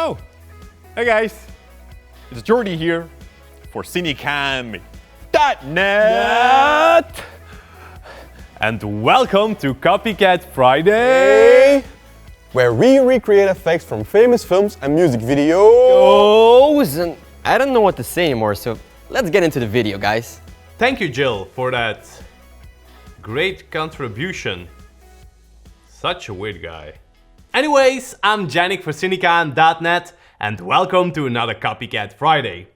Oh, hey guys, it's Jordy here for Cinecom.net. And welcome to Copycat Friday, where we recreate effects from famous films and music videos. And I don't know what to say anymore, so let's get into the video, guys. Thank you, Jill, for that great contribution. Such a weird guy. Anyways, I'm Janik for Cinecom.net and welcome to another Copycat Friday.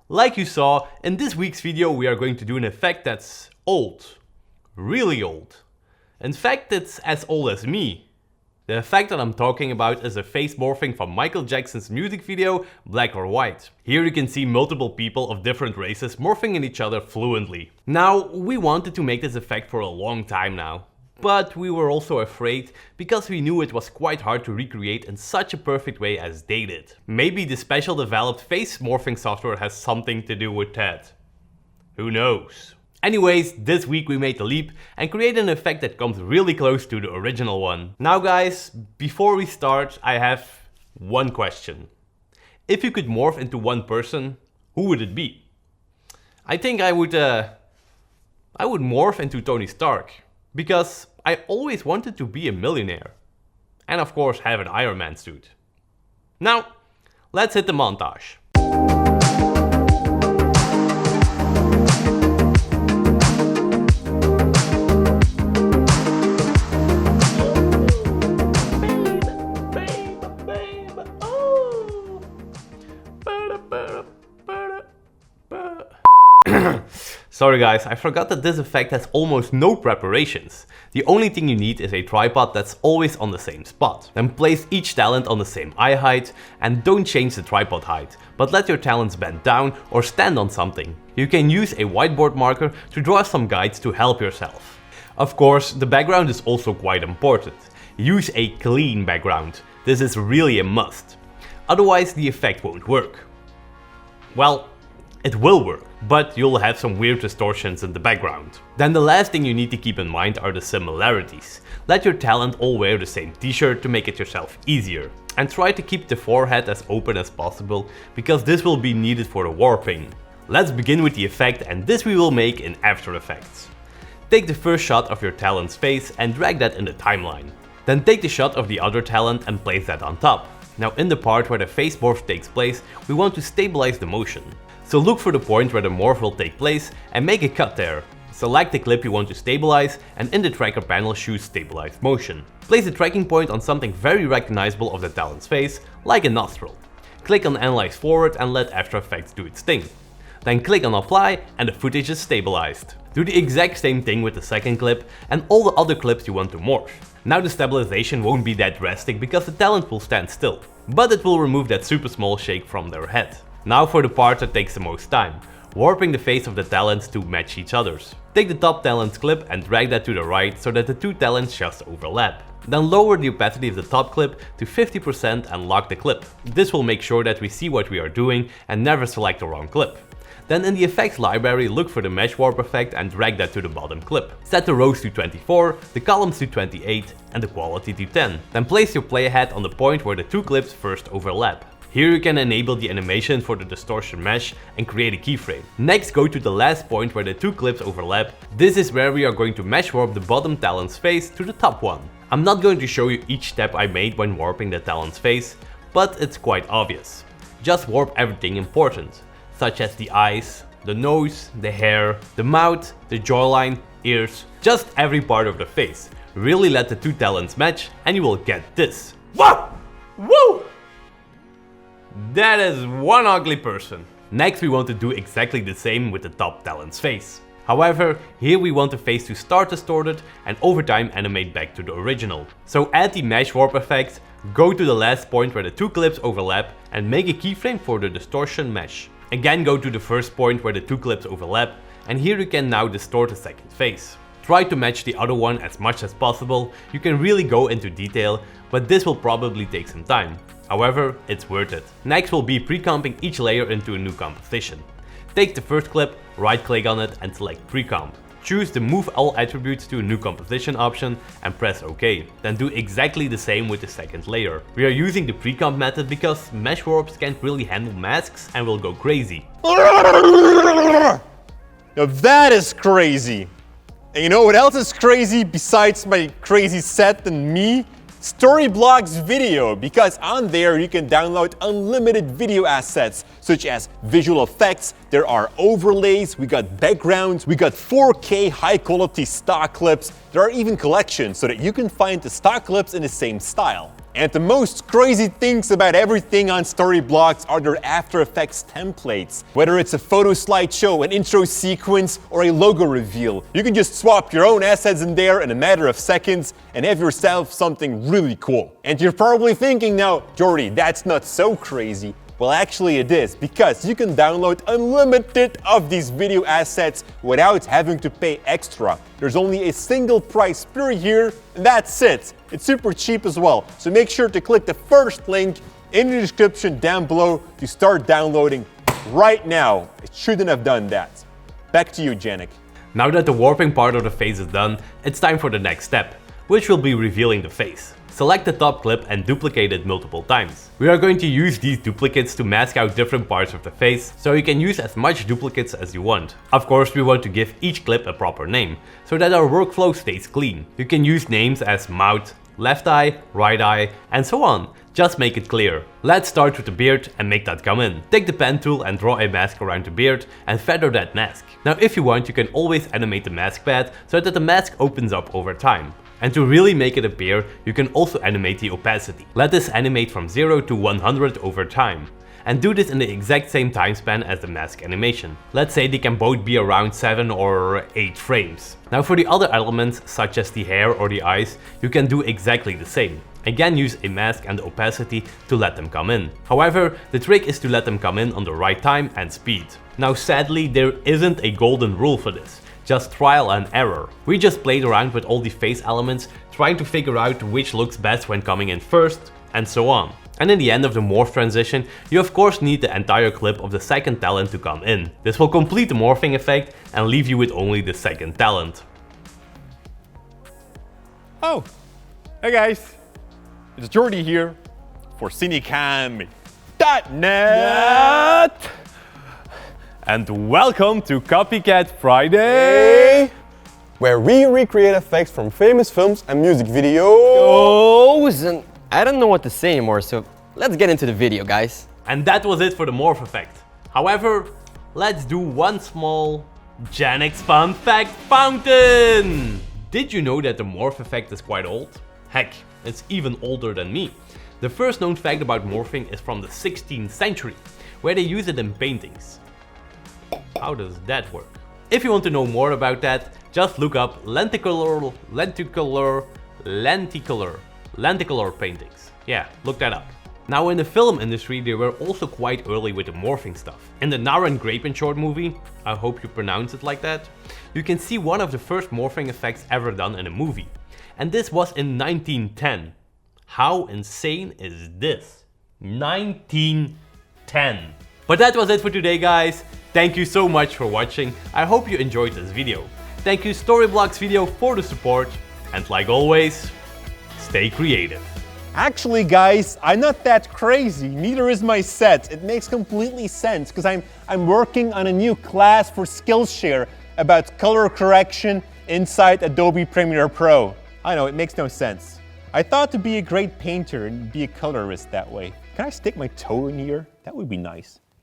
Like you saw, in this week's video we are going to do an effect that's old. Really old. In fact, it's as old as me. The effect that I'm talking about is a face morphing from Michael Jackson's music video Black or White. Here you can see multiple people of different races morphing in each other fluently. Now, we wanted to make this effect for a long time now. But we were also afraid because we knew it was quite hard to recreate in such a perfect way as they did. Maybe the special developed face morphing software has something to do with that. Who knows? Anyways, this week we made the leap and created an effect that comes really close to the original one. Now guys, before we start, I have one question. If you could morph into one person, who would it be? I think I would morph into Tony Stark. Because I always wanted to be a millionaire. And of course have an Iron Man suit. Now, let's hit the montage. Sorry guys, I forgot that this effect has almost no preparations. The only thing you need is a tripod that's always on the same spot. Then place each talent on the same eye height and don't change the tripod height, but let your talents bend down or stand on something. You can use a whiteboard marker to draw some guides to help yourself. Of course, the background is also quite important. Use a clean background. This is really a must. Otherwise the effect won't work. Well, it will work, but you'll have some weird distortions in the background. Then the last thing you need to keep in mind are the similarities. Let your talent all wear the same t-shirt to make it yourself easier. And try to keep the forehead as open as possible, because this will be needed for the warping. Let's begin with the effect, and this we will make in After Effects. Take the first shot of your talent's face and drag that in the timeline. Then take the shot of the other talent and place that on top. Now in the part where the face morph takes place, we want to stabilize the motion. So look for the point where the morph will take place and make a cut there. Select the clip you want to stabilize and in the tracker panel choose Stabilized Motion. Place the tracking point on something very recognizable of the talent's face, like a nostril. Click on Analyze Forward and let After Effects do its thing. Then click on Apply and the footage is stabilized. Do the exact same thing with the second clip and all the other clips you want to morph. Now the stabilization won't be that drastic because the talent will stand still, but it will remove that super small shake from their head. Now for the part that takes the most time, warping the face of the talents to match each other's. Take the top talent's clip and drag that to the right so that the two talents just overlap. Then lower the opacity of the top clip to 50% and lock the clip. This will make sure that we see what we are doing and never select the wrong clip. Then in the effects library look for the mesh warp effect and drag that to the bottom clip. Set the rows to 24, the columns to 28 and the quality to 10. Then place your playhead on the point where the two clips first overlap. Here you can enable the animation for the distortion mesh and create a keyframe. Next go to the last point where the two clips overlap. This is where we are going to mesh warp the bottom talent's face to the top one. I'm not going to show you each step I made when warping the talent's face, but it's quite obvious. Just warp everything important, such as the eyes, the nose, the hair, the mouth, the jawline, ears, just every part of the face. Really let the two talents match and you will get this. Whoa! Woo! That is one ugly person. Next we want to do exactly the same with the top talent's face. However, here we want the face to start distorted and over time animate back to the original. So add the mesh warp effect, go to the last point where the two clips overlap and make a keyframe for the distortion mesh. Again go to the first point where the two clips overlap and here you can now distort the second face. Try to match the other one as much as possible. You can really go into detail, but this will probably take some time. However, it's worth it. Next will be pre-comping each layer into a new composition. Take the first clip, right click on it and select Precomp. choose the Move All Attributes to a new composition option and press OK. Then do exactly the same with the second layer. We are using the Precomp method because mesh warps can't really handle masks and will go crazy. Now that is crazy. And you know what else is crazy besides my crazy set and me? Storyblocks video, because on there you can download unlimited video assets such as visual effects, there are overlays, we got backgrounds, we got 4K high quality stock clips, there are even collections so that you can find the stock clips in the same style. And the most crazy things about everything on Storyblocks are their After Effects templates. Whether it's a photo slideshow, an intro sequence, or a logo reveal, you can just swap your own assets in there in a matter of seconds and have yourself something really cool. And you're probably thinking now, Jordy, that's not so crazy. Well, actually it is, because you can download unlimited of these video assets without having to pay extra. There's only a single price per year, and that's it. It's super cheap as well, so make sure to click the first link in the description down below to start downloading right now. It shouldn't have done that. Back to you, Janik. Now that the warping part of the face is done, it's time for the next step, which will be revealing the face. Select the top clip and duplicate it multiple times. We are going to use these duplicates to mask out different parts of the face, so you can use as much duplicates as you want. Of course, we want to give each clip a proper name, so that our workflow stays clean. You can use names as mouth, left eye, right eye, and so on. Just make it clear. Let's start with the beard and make that come in. Take the pen tool and draw a mask around the beard and feather that mask. Now if you want, you can always animate the mask pad so that the mask opens up over time. And to really make it appear, you can also animate the opacity. Let this animate from 0 to 100 over time. And do this in the exact same time span as the mask animation. Let's say they can both be around 7 or 8 frames. Now for the other elements, such as the hair or the eyes, you can do exactly the same. Again, use a mask and opacity to let them come in. However, the trick is to let them come in on the right time and speed. Now sadly, there isn't a golden rule for this. Just trial and error. We just played around with all the face elements, trying to figure out which looks best when coming in first, and so on. And in the end of the morph transition, you of course need the entire clip of the second talent to come in. This will complete the morphing effect and leave you with only the second talent. Oh, hey guys, it's Jordy here for Cinecom.net. And welcome to Copycat Friday, where we recreate effects from famous films and music videos. Oh, and I don't know what to say anymore, so let's get into the video, guys. And that was it for the morph effect. However, let's do one small Janik's Fun Fact Fountain! Did you know that the morph effect is quite old? Heck, it's even older than me. The first known fact about morphing is from the 16th century, where they use it in paintings. How does that work? If you want to know more about that, just look up lenticular paintings. Yeah, look that up. Now in the film industry, they were also quite early with the morphing stuff. In the Naren Grapin short movie, I hope you pronounce it like that, you can see one of the first morphing effects ever done in a movie. And this was in 1910. How insane is this? 1910. But that was it for today, guys. Thank you so much for watching. I hope you enjoyed this video. Thank you Storyblocks Video for the support. And like always, stay creative. Actually, guys, I'm not that crazy. Neither is my set. It makes completely sense because I'm working on a new class for Skillshare about color correction inside Adobe Premiere Pro. I know, it makes no sense. I thought to be a great painter and be a colorist that way. Can I stick my toe in here? That would be nice.